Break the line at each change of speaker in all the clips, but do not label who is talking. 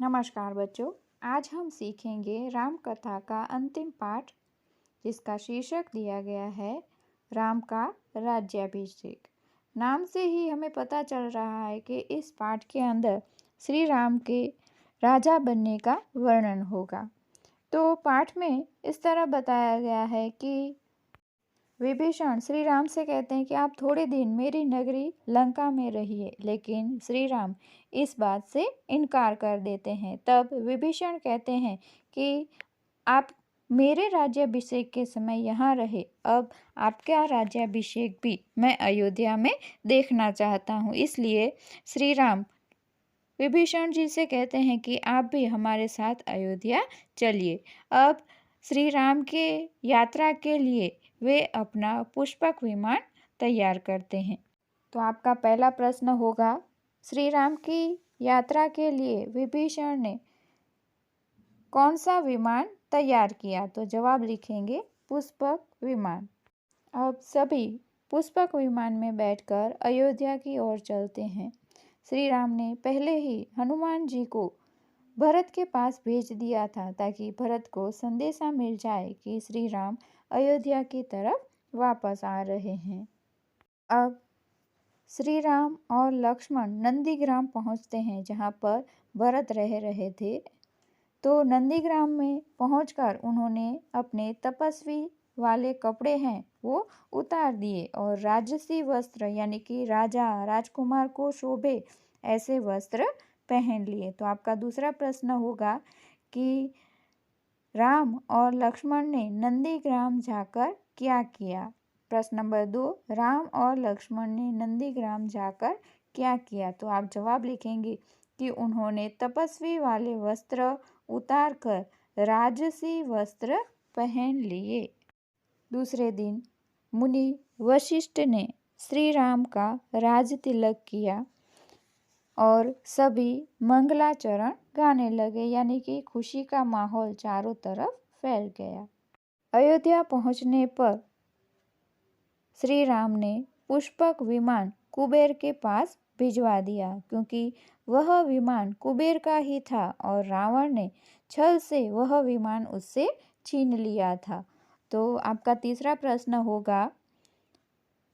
नमस्कार बच्चों। आज हम सीखेंगे राम कथा का अंतिम पाठ, जिसका शीर्षक दिया गया है राम का राज्याभिषेक। नाम से ही हमें पता चल रहा है कि इस पाठ के अंदर श्री राम के राजा बनने का वर्णन होगा। तो पाठ में इस तरह बताया गया है कि विभीषण श्री राम से कहते हैं कि आप थोड़े दिन मेरी नगरी लंका में रहिए, लेकिन श्री राम इस बात से इनकार कर देते हैं। तब विभीषण कहते हैं कि आप मेरे राज्याभिषेक के समय यहाँ रहे, अब आपका राज्याभिषेक भी मैं अयोध्या में देखना चाहता हूँ। इसलिए श्री राम विभीषण जी से कहते हैं कि आप भी हमारे साथ अयोध्या चलिए। अब श्री राम के यात्रा के लिए वे अपना पुष्पक विमान तैयार करते हैं। तो आपका पहला प्रश्न होगा, श्री राम की यात्रा के लिए विभीषण ने कौन सा विमान तैयार किया? तो जवाब लिखेंगे पुष्पक विमान। अब सभी पुष्पक विमान में बैठकर अयोध्या की ओर चलते हैं। श्री राम ने पहले ही हनुमान जी को भरत के पास भेज दिया था, ताकि भरत को संदेशा मिल जाए कि श्री राम अयोध्या की तरफ वापस आ रहे हैं। अब श्री राम और लक्ष्मण नंदीग्राम पहुंचते हैं, जहां पर भरत रह रहे थे। तो नंदीग्राम में पहुंचकर उन्होंने अपने तपस्वी वाले कपड़े हैं वो उतार दिए और राजसी वस्त्र यानी कि राजा राजकुमार को शोभे ऐसे वस्त्र पहन लिए। तो आपका दूसरा प्रश्न होगा कि राम और लक्ष्मण ने नंदीग्राम जाकर क्या किया? प्रश्न नंबर 2, राम और लक्ष्मण ने नंदीग्राम जाकर क्या किया? तो आप जवाब लिखेंगे कि उन्होंने तपस्वी वाले वस्त्र उतार कर राजसी वस्त्र पहन लिए। दूसरे दिन मुनि वशिष्ठ ने श्री राम का राज तिलक किया और सभी मंगलाचरण गाने लगे, यानी कि खुशी का माहौल चारों तरफ फैल गया। अयोध्या पहुंचने पर श्री राम ने पुष्पक विमान कुबेर के पास भिजवा दिया, क्योंकि वह विमान कुबेर का ही था और रावण ने छल से वह विमान उससे छीन लिया था। तो आपका तीसरा प्रश्न होगा,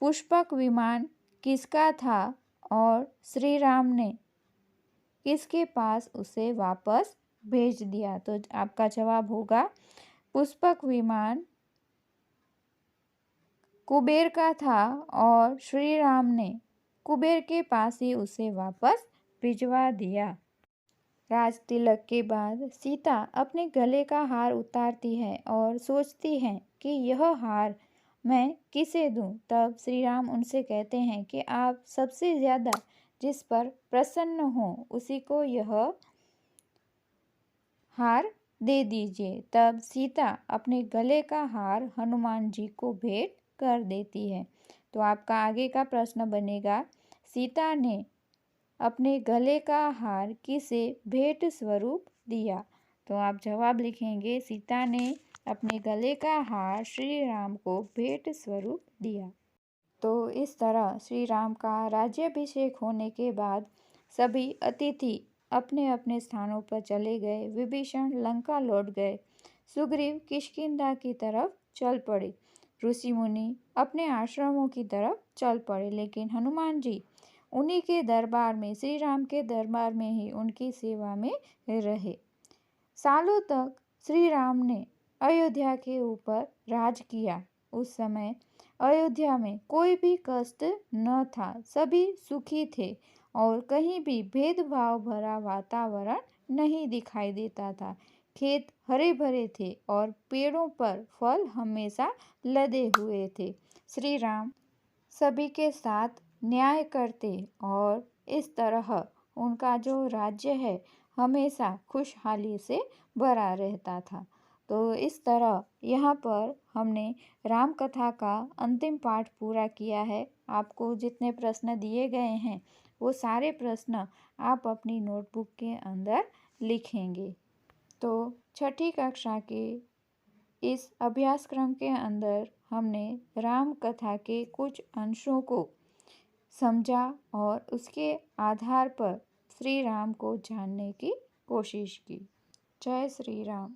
पुष्पक विमान किसका था और श्री राम ने किसके पास उसे वापस भेज दिया? तो आपका जवाब होगा, पुष्पक विमान कुबेर का था और श्री राम ने कुबेर के पास ही उसे वापस भिजवा दिया। राज तिलक के बाद सीता अपने गले का हार उतारती है और सोचती है कि यह हार मैं किसे दूं? तब श्री राम उनसे कहते हैं कि आप सबसे ज़्यादा जिस पर प्रसन्न हो उसी को यह हार दे दीजिए। तब सीता अपने गले का हार हनुमान जी को भेंट कर देती है। तो आपका आगे का प्रश्न बनेगा, सीता ने अपने गले का हार किसे भेंट स्वरूप दिया? तो आप जवाब लिखेंगे, सीता ने अपने गले का हार श्री राम को भेंट स्वरूप दिया। तो इस तरह श्री राम का राज्याभिषेक होने के बाद सभी अतिथि अपने अपने स्थानों पर चले गए। विभीषण लंका लौट गए, सुग्रीव किष्किंधा की तरफ चल पड़े, ऋषि मुनि अपने आश्रमों की तरफ चल पड़े, लेकिन हनुमान जी उन्हीं के दरबार में, श्री राम के दरबार में ही उनकी सेवा में रहे। सालों तक श्री राम ने अयोध्या के ऊपर राज किया। उस समय अयोध्या में कोई भी कष्ट न था, सभी सुखी थे और कहीं भी भेदभाव भरा वातावरण नहीं दिखाई देता था। खेत हरे भरे थे और पेड़ों पर फल हमेशा लदे हुए थे। श्री राम सभी के साथ न्याय करते और इस तरह उनका जो राज्य है हमेशा खुशहाली से भरा रहता था। तो इस तरह यहाँ पर हमने राम कथा का अंतिम पाठ पूरा किया है। आपको जितने प्रश्न दिए गए हैं वो सारे प्रश्न आप अपनी नोटबुक के अंदर लिखेंगे। तो छठी कक्षा के इस अभ्यासक्रम के अंदर हमने राम कथा के कुछ अंशों को समझा और उसके आधार पर श्री राम को जानने की कोशिश की। जय श्री राम।